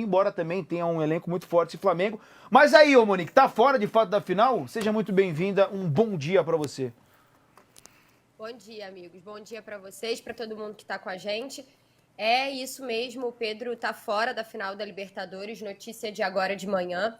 embora também tenha um elenco muito forte esse Flamengo. Mas aí, ô Monique, tá fora de fato da final? Seja muito bem-vinda, um bom dia para você. Bom dia, amigos. Bom dia para vocês, para todo mundo que está com a gente. É isso mesmo, o Pedro está fora da final da Libertadores, notícia de agora de manhã.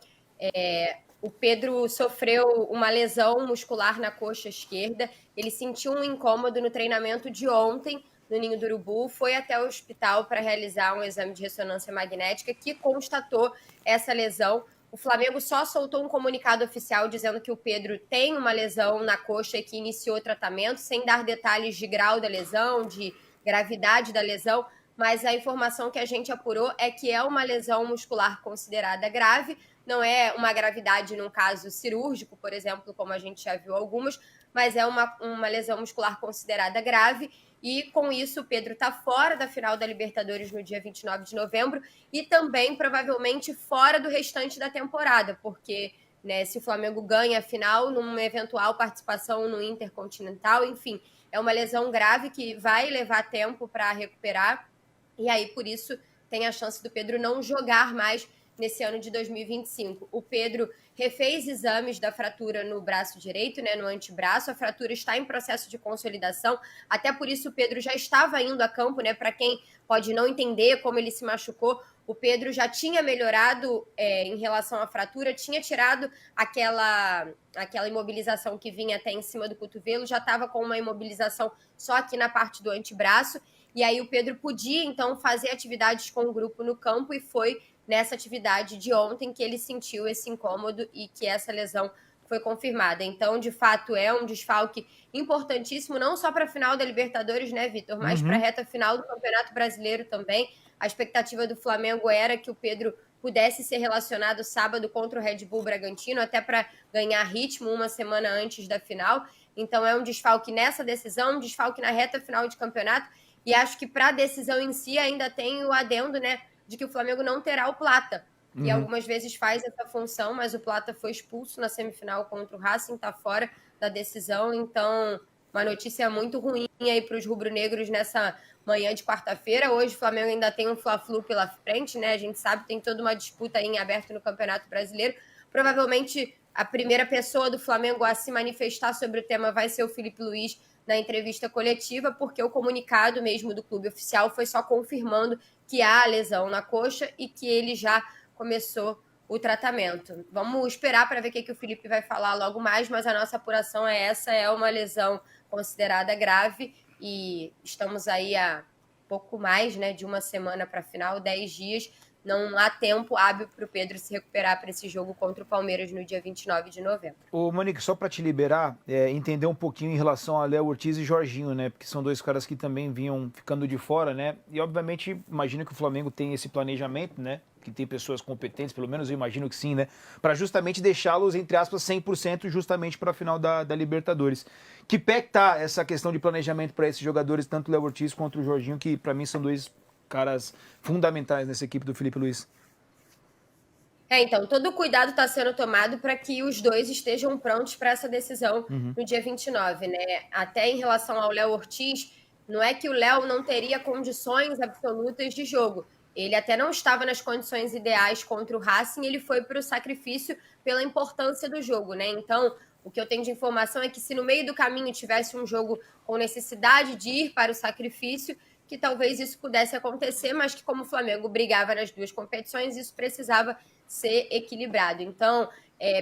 O Pedro sofreu uma lesão muscular na coxa esquerda, ele sentiu um incômodo no treinamento de ontem, no Ninho do Urubu, foi até o hospital para realizar um exame de ressonância magnética que constatou essa lesão. O Flamengo só soltou um comunicado oficial dizendo que o Pedro tem uma lesão na coxa e que iniciou o tratamento, sem dar detalhes de grau da lesão, de gravidade da lesão, mas a informação que a gente apurou é que é uma lesão muscular considerada grave, não é uma gravidade num caso cirúrgico, por exemplo, como a gente já viu algumas, mas é uma lesão muscular considerada grave, e com isso o Pedro está fora da final da Libertadores no dia 29 de novembro e também provavelmente fora do restante da temporada, porque né, se o Flamengo ganha a final, numa eventual participação no Intercontinental, enfim, é uma lesão grave que vai levar tempo para recuperar, e aí por isso tem a chance do Pedro não jogar mais nesse ano de 2025. O Pedro refez exames da fratura no braço direito, né, no antebraço. A fratura está em processo de consolidação. Até por isso o Pedro já estava indo a campo, né? Para quem pode não entender como ele se machucou, o Pedro já tinha melhorado em relação à fratura, tinha tirado aquela imobilização que vinha até em cima do cotovelo, já estava com uma imobilização só aqui na parte do antebraço. E aí o Pedro podia, então, fazer atividades com o grupo no campo e foi nessa atividade de ontem que ele sentiu esse incômodo e que essa lesão foi confirmada. Então, de fato, é um desfalque importantíssimo, não só para a final da Libertadores, né, Vitor, mas para a reta final do Campeonato Brasileiro também. A expectativa do Flamengo era que o Pedro pudesse ser relacionado sábado contra o Red Bull Bragantino, até para ganhar ritmo uma semana antes da final. Então, é um desfalque nessa decisão, um desfalque na reta final de campeonato. E acho que para a decisão em si ainda tem o adendo, né, de que o Flamengo não terá o Plata, que algumas vezes faz essa função, mas o Plata foi expulso na semifinal contra o Racing, está fora da decisão, então uma notícia muito ruim aí para os rubro-negros nessa manhã de quarta-feira. Hoje o Flamengo ainda tem um Fla-Flu pela frente, né? A gente sabe, tem toda uma disputa aí em aberto no Campeonato Brasileiro. Provavelmente a primeira pessoa do Flamengo a se manifestar sobre o tema vai ser o Filipe Luís na entrevista coletiva, porque o comunicado mesmo do clube oficial foi só confirmando que há lesão na coxa e que ele já começou o tratamento. Vamos esperar para ver o que o Felipe vai falar logo mais, mas a nossa apuração é essa, é uma lesão considerada grave e estamos aí há pouco mais, né, de uma semana para a final, 10 dias, não há tempo hábil para o Pedro se recuperar para esse jogo contra o Palmeiras no dia 29 de novembro. Ô, Monique, só para te liberar, entender um pouquinho em relação a Léo Ortiz e Jorginho, né? Porque são dois caras que também vinham ficando de fora, né? E obviamente, imagino que o Flamengo tem esse planejamento, né? Que tem pessoas competentes, pelo menos eu imagino que sim, né? Para justamente deixá-los, entre aspas, 100% justamente para a final da Libertadores. Que pé que tá essa questão de planejamento para esses jogadores, tanto o Léo Ortiz quanto o Jorginho, que para mim são dois caras fundamentais nessa equipe do Filipe Luís? Então, todo o cuidado está sendo tomado para que os dois estejam prontos para essa decisão no dia 29, né? Até em relação ao Léo Ortiz, não é que o Léo não teria condições absolutas de jogo. Ele até não estava nas condições ideais contra o Racing, ele foi para o sacrifício pela importância do jogo, né? Então, o que eu tenho de informação é que se no meio do caminho tivesse um jogo com necessidade de ir para o sacrifício, que talvez isso pudesse acontecer, mas que como o Flamengo brigava nas duas competições, isso precisava ser equilibrado. Então,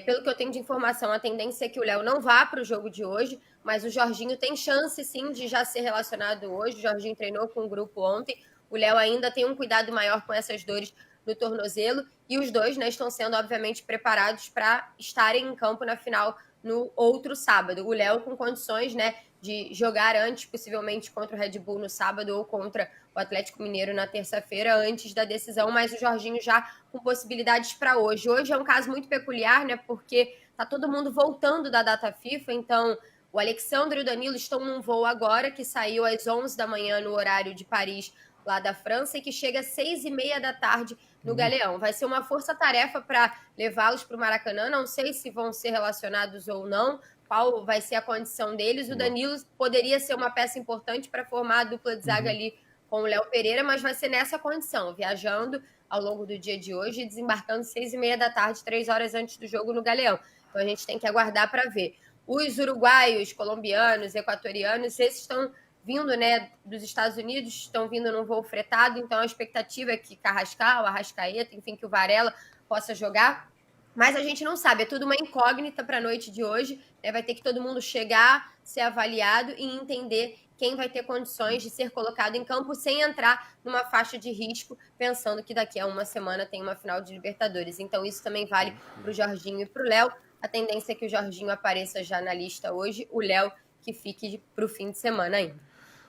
pelo que eu tenho de informação, a tendência é que o Léo não vá para o jogo de hoje, mas o Jorginho tem chance, sim, de já ser relacionado hoje. O Jorginho treinou com o grupo ontem. O Léo ainda tem um cuidado maior com essas dores no tornozelo. E os dois, né, estão sendo, obviamente, preparados para estarem em campo na final no outro sábado. O Léo com condições, né, de jogar antes, possivelmente contra o Red Bull no sábado ou contra o Atlético Mineiro na terça-feira, antes da decisão, mas o Jorginho já com possibilidades para hoje. Hoje é um caso muito peculiar, né, porque tá todo mundo voltando da data FIFA, então o Alexandre e o Danilo estão num voo agora, que saiu às 11 da manhã no horário de Paris, lá da França, e que chega às 6h30 da tarde no Galeão. Vai ser uma força-tarefa para levá-los para o Maracanã, não sei se vão ser relacionados ou não, qual vai ser a condição deles. O Danilo poderia ser uma peça importante para formar a dupla de zaga ali com o Léo Pereira, mas vai ser nessa condição, viajando ao longo do dia de hoje, desembarcando 6h30 da tarde, 3 horas antes do jogo no Galeão. Então a gente tem que aguardar para ver. Os uruguaios, colombianos, equatorianos, esses estão vindo, né, dos Estados Unidos, estão vindo num voo fretado, então a expectativa é que Carrascal, Arrascaeta, enfim, que o Varela possa jogar, mas a gente não sabe, é tudo uma incógnita para a noite de hoje, né? Vai ter que todo mundo chegar, ser avaliado e entender quem vai ter condições de ser colocado em campo sem entrar numa faixa de risco, pensando que daqui a uma semana tem uma final de Libertadores. Então isso também vale para o Jorginho e para o Léo. A tendência é que o Jorginho apareça já na lista hoje, o Léo que fique para o fim de semana ainda.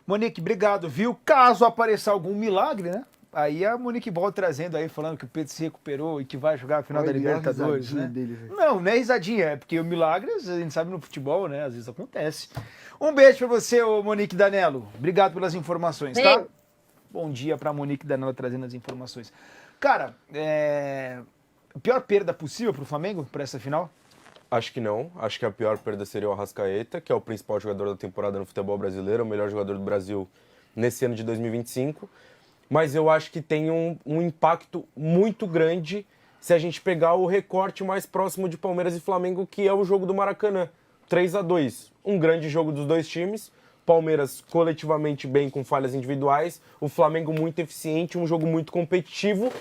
Monique, obrigado, viu? Caso apareça algum milagre, né? Aí a Monique volta trazendo aí, falando que o Pedro se recuperou e que vai jogar a final da Libertadores, né? Não é risadinha, é porque o milagre, a gente sabe no futebol, né? Às vezes acontece. Um beijo pra você, Monique Danello. Obrigado pelas informações, tá? Bom dia pra Monique Danello trazendo as informações. Cara, a pior perda possível pro Flamengo pra essa final? Acho que não. Acho que a pior perda seria o Arrascaeta, que é o principal jogador da temporada no futebol brasileiro, o melhor jogador do Brasil nesse ano de 2025. Mas eu acho que tem um impacto muito grande se a gente pegar o recorte mais próximo de Palmeiras e Flamengo, que é o jogo do Maracanã. 3-2. Um grande jogo dos dois times. Palmeiras coletivamente bem com falhas individuais. O Flamengo muito eficiente, um jogo muito competitivo.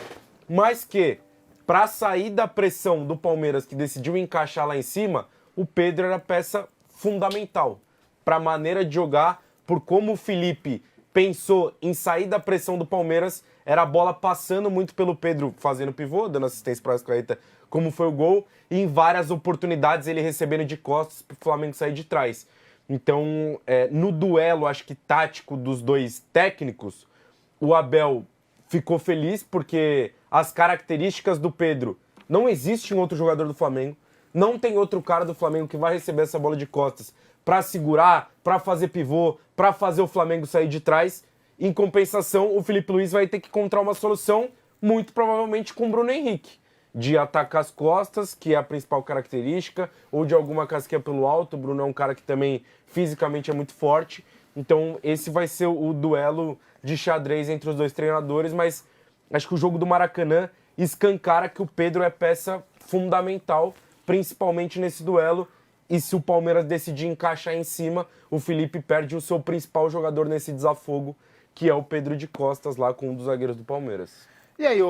Mas que, para sair da pressão do Palmeiras, que decidiu encaixar lá em cima, o Pedro era peça fundamental para a maneira de jogar, por como o Felipe pensou em sair da pressão do Palmeiras, era a bola passando muito pelo Pedro, fazendo pivô, dando assistência para o Arrascaeta, como foi o gol, e em várias oportunidades ele recebendo de costas para o Flamengo sair de trás. Então, no duelo, acho que tático dos dois técnicos, o Abel ficou feliz porque as características do Pedro, não existe um outro jogador do Flamengo, não tem outro cara do Flamengo que vai receber essa bola de costas para segurar, para fazer pivô, para fazer o Flamengo sair de trás. Em compensação, o Felipe Luiz vai ter que encontrar uma solução, muito provavelmente com o Bruno Henrique, de atacar as costas, que é a principal característica, ou de alguma casquinha pelo alto. O Bruno é um cara que também fisicamente é muito forte. Então esse vai ser o duelo de xadrez entre os dois treinadores, mas acho que o jogo do Maracanã escancara que o Pedro é peça fundamental, principalmente nesse duelo. E se o Palmeiras decidir encaixar em cima, o Felipe perde o seu principal jogador nesse desafogo, que é o Pedro de Costas, lá com um dos zagueiros do Palmeiras. E aí,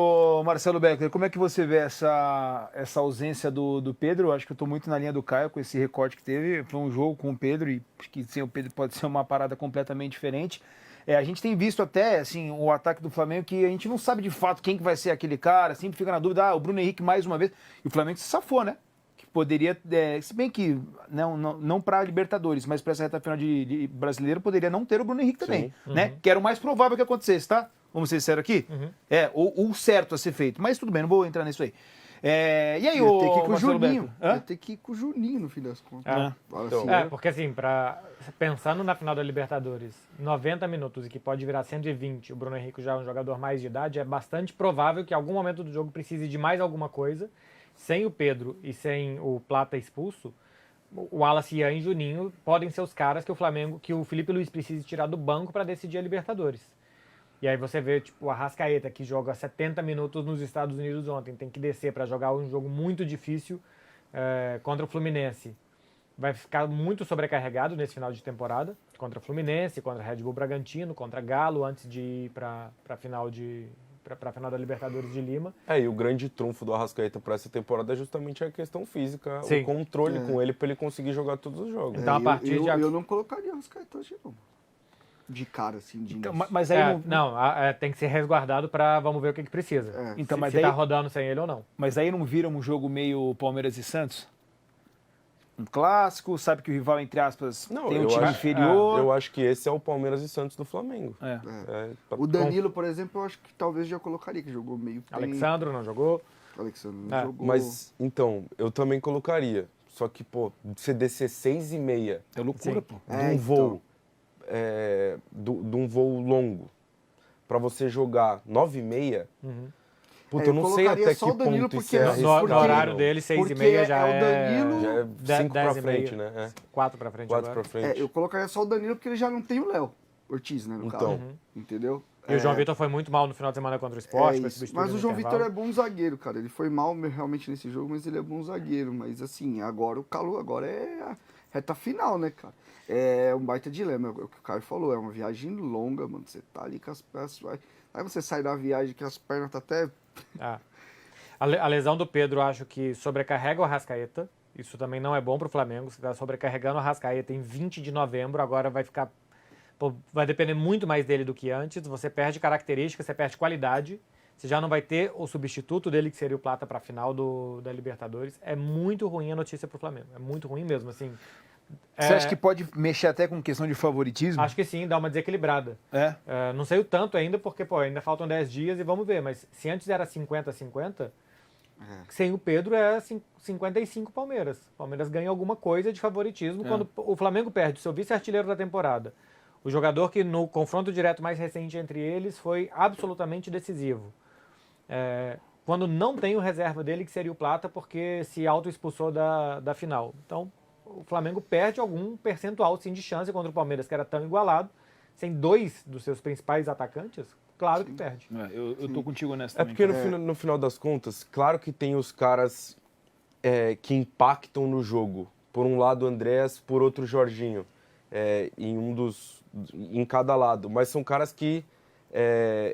Marcelo Beckler, como é que você vê essa ausência do Pedro? Acho que eu estou muito na linha do Caio com esse recorte que teve. Foi um jogo com o Pedro e acho que sem o Pedro pode ser uma parada completamente diferente. A gente tem visto até assim, o ataque do Flamengo que a gente não sabe de fato quem que vai ser aquele cara, sempre fica na dúvida, o Bruno Henrique mais uma vez. E o Flamengo se safou, né? Que poderia, se bem que não para Libertadores, mas para essa reta final de brasileiro, poderia não ter o Bruno Henrique também, né? Que era o mais provável que acontecesse, tá? Vamos ser sérios aqui? O certo a ser feito. Mas tudo bem, não vou entrar nisso aí. E aí, Tem que ir com o Marcelo Juninho. Beckler? Tem que ir com o Juninho no fim das contas. Porque assim, pensando na final da Libertadores, 90 minutos e que pode virar 120, o Bruno Henrique já é um jogador mais de idade, é bastante provável que em algum momento do jogo precise de mais alguma coisa. Sem o Pedro e sem o Plata expulso, o Wallace, Ian e Juninho podem ser os caras que o Felipe Luiz precisa tirar do banco para decidir a Libertadores. E aí você vê, tipo, o Arrascaeta, que joga 70 minutos nos Estados Unidos ontem, tem que descer para jogar um jogo muito difícil contra o Fluminense. Vai ficar muito sobrecarregado nesse final de temporada, contra o Fluminense, contra Red Bull Bragantino, contra Galo, antes de ir para a final da Libertadores de Lima. E o grande trunfo do Arrascaeta para essa temporada é justamente a questão física, Sim. o controle com ele para ele conseguir jogar todos os jogos. Então, a partir de eu não colocaria o Arrascaeta hoje, não. De cara, assim, de Então, mas aí tem que ser resguardado para vamos ver o que precisa. Então, se tá rodando sem ele ou não. Mas aí não vira um jogo meio Palmeiras e Santos? Um clássico, sabe que o rival, entre aspas, tem um time inferior. Eu acho que esse é o Palmeiras e Santos do Flamengo. O Danilo, por exemplo, eu acho que talvez já colocaria, que jogou meio bem. Alexandro não jogou. Jogou. Mas, então, eu também colocaria. Só que, você descer 6h30 é loucura, pô. De um voo longo pra você jogar 9h30, eu não sei até que ponto isso é no horário dele, 6h30 já é o Danilo, já é 5 pra frente, né? 4 pra frente agora. Eu colocaria só o Danilo porque ele já não tem o Léo Ortiz, né, no caso. Entendeu? E o João Vitor foi muito mal no final de semana contra o Sport. Foi isso. substituído Mas o no João intervalo. Vitor é bom zagueiro, cara. Ele foi mal realmente nesse jogo, mas ele é bom zagueiro. Mas assim, agora o calor agora é a reta final, né, cara? É um baita dilema, é o que o Caio falou, é uma viagem longa, mano. Você tá ali com as pernas. Aí você sai da viagem que as pernas tá até. Ah. A lesão do Pedro, acho que sobrecarrega o Arrascaeta. Isso também não é bom pro Flamengo. Você está sobrecarregando o Arrascaeta em 20 de novembro, agora vai ficar. Vai depender muito mais dele do que antes. Você perde características, você perde qualidade. Você já não vai ter o substituto dele, que seria o Plata, para a final da Libertadores. É muito ruim a notícia para o Flamengo. É muito ruim mesmo. Assim, Você acha que pode mexer até com questão de favoritismo? Acho que sim, dá uma desequilibrada. Não sei o tanto ainda, porque ainda faltam 10 dias e vamos ver. Mas se antes era 50-50, sem o Pedro é 55 Palmeiras. Palmeiras ganha alguma coisa de favoritismo quando o Flamengo perde o seu vice-artilheiro da temporada. O jogador que no confronto direto mais recente entre eles foi absolutamente decisivo. Quando não tem o reserva dele, que seria o Plata, porque se auto-expulsou da final. Então, o Flamengo perde algum percentual sim, de chance contra o Palmeiras, que era tão igualado. Sem 2 dos seus principais atacantes, claro que perde. Eu tô contigo nessa também. Porque no final das contas, claro que tem os caras que impactam no jogo. Por um lado o Andréas, por outro o Jorginho. Em cada lado. Mas são caras que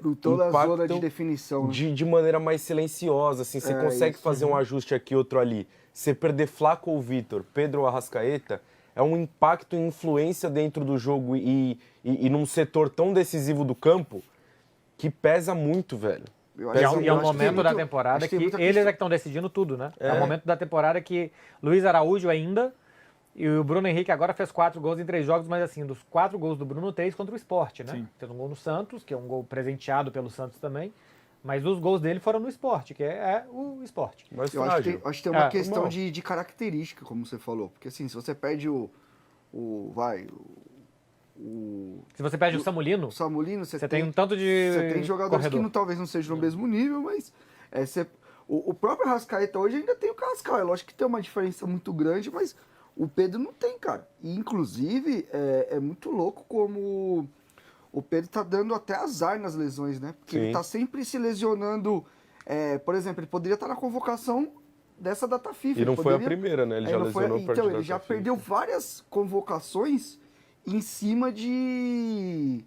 Por toda a impactam zona de definição. Né? de maneira mais silenciosa. Assim, você consegue fazer um ajuste aqui, outro ali. Você perder Flaco ou Vitor, Pedro ou Arrascaeta, é um impacto e influência dentro do jogo e num setor tão decisivo do campo que pesa muito, velho. E é um momento da temporada que eles é que estão decidindo tudo, né? É um momento da temporada que Luiz Araújo ainda e o Bruno Henrique agora fez 4 gols em 3 jogos, mas assim, dos 4 gols do Bruno, 3 contra o Sport, né? Teve um gol no Santos, que é um gol presenteado pelo Santos também, mas os gols dele foram no Sport, que é o Sport. Mas eu acho que tem uma questão de característica, como você falou. Porque assim, se você perde se você perde o Samulino, você tem um tanto de você tem jogadores corredor. que talvez não sejam no mesmo nível, mas o próprio Arrascaeta hoje ainda tem o Carrascal. É lógico que tem uma diferença muito grande, mas o Pedro não tem, cara. E, inclusive, é muito louco como o Pedro tá dando até azar nas lesões, né? Porque ele tá sempre se lesionando. Por exemplo, ele poderia estar na convocação dessa data FIFA. E não foi a primeira, né? Ele já lesionou perto Então, ele já perdeu várias convocações em cima de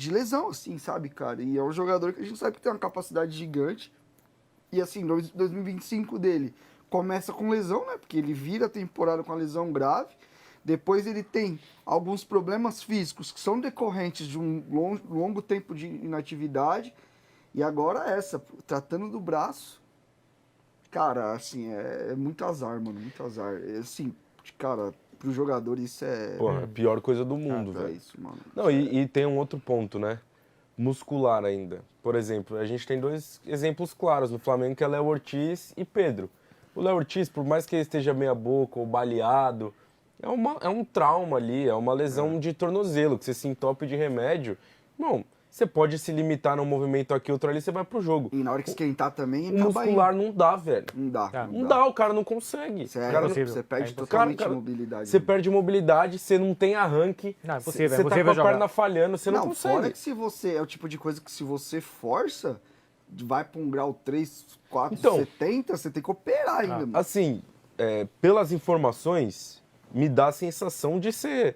lesão, assim, sabe, cara? E é um jogador que a gente sabe que tem uma capacidade gigante. E, assim, 2025 dele começa com lesão, né? Porque ele vira a temporada com a lesão grave. Depois ele tem alguns problemas físicos que são decorrentes de um longo tempo de inatividade. E agora tratando do braço. Cara, assim, é muito azar, mano, muito azar. Assim, cara, pro jogador isso é... Porra, a pior coisa do mundo, velho. É isso, mano. Não, e tem um outro ponto, né? Muscular ainda. Por exemplo, a gente tem 2 exemplos claros no Flamengo, que é Léo Ortiz e Pedro. O Léo Ortiz, por mais que ele esteja meia boca ou baleado, é um trauma ali, é uma lesão de tornozelo, que você se entope de remédio. Bom, você pode se limitar num movimento aqui, outro ali, você vai pro jogo. E na hora que esquentar também, o muscular não dá, velho. Não dá. Não dá, o cara não consegue. Sério, você perde totalmente a mobilidade. Você perde mobilidade, você não tem arranque. Não, é impossível. Você tá com a perna falhando, você não consegue. Fora que se você... É o tipo de coisa que se você força, vai pra um grau 3, 4, 70, você tem que operar ainda. Mano. Assim, pelas informações, me dá a sensação de ser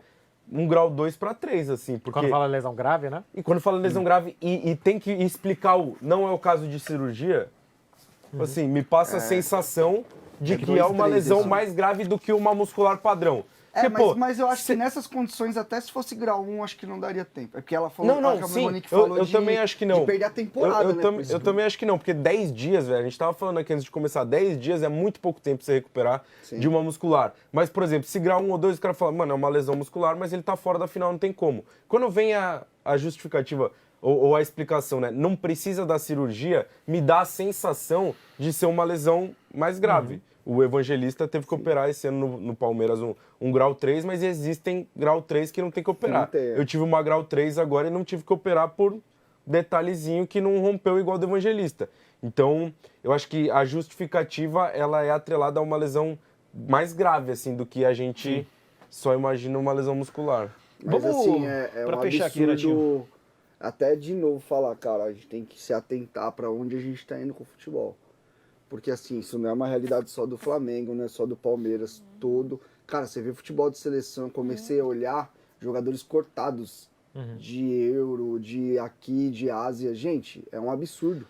um grau 2 para 3, assim. Porque... Quando fala lesão grave, né? E quando fala lesão grave e tem que explicar não é o caso de cirurgia, assim, me passa a sensação de que é uma lesão mais grave do que uma muscular padrão. Porque, mas eu acho que nessas condições, até se fosse grau 1, acho que não daria tempo. É porque ela falou, Monique falou eu também acho que não. De perder a temporada, eu também acho que não, porque 10 dias, velho, a gente tava falando aqui antes de começar, 10 dias é muito pouco tempo pra você recuperar de uma muscular. Mas, por exemplo, se grau 1 ou 2, o cara fala, mano, é uma lesão muscular, mas ele tá fora da final, não tem como. Quando vem a justificativa ou a explicação, né, não precisa da cirurgia, me dá a sensação de ser uma lesão mais grave. O Evangelista teve que operar esse ano no Palmeiras um grau 3, mas existem grau 3 que não tem que operar. Eu tive uma grau 3 agora e não tive que operar por detalhezinho que não rompeu igual do Evangelista. Então, eu acho que a justificativa ela é atrelada a uma lesão mais grave, assim, do que a gente só imagina uma lesão muscular. Mas, assim, pra fechar aqui, Natinho. até de novo falar, cara, a gente tem que se atentar para onde a gente tá indo com o futebol. Porque assim, isso não é uma realidade só do Flamengo, não é só do Palmeiras, todo. Cara, você vê futebol de seleção, eu comecei a olhar jogadores cortados de Euro, de aqui, de Ásia. Gente, é um absurdo.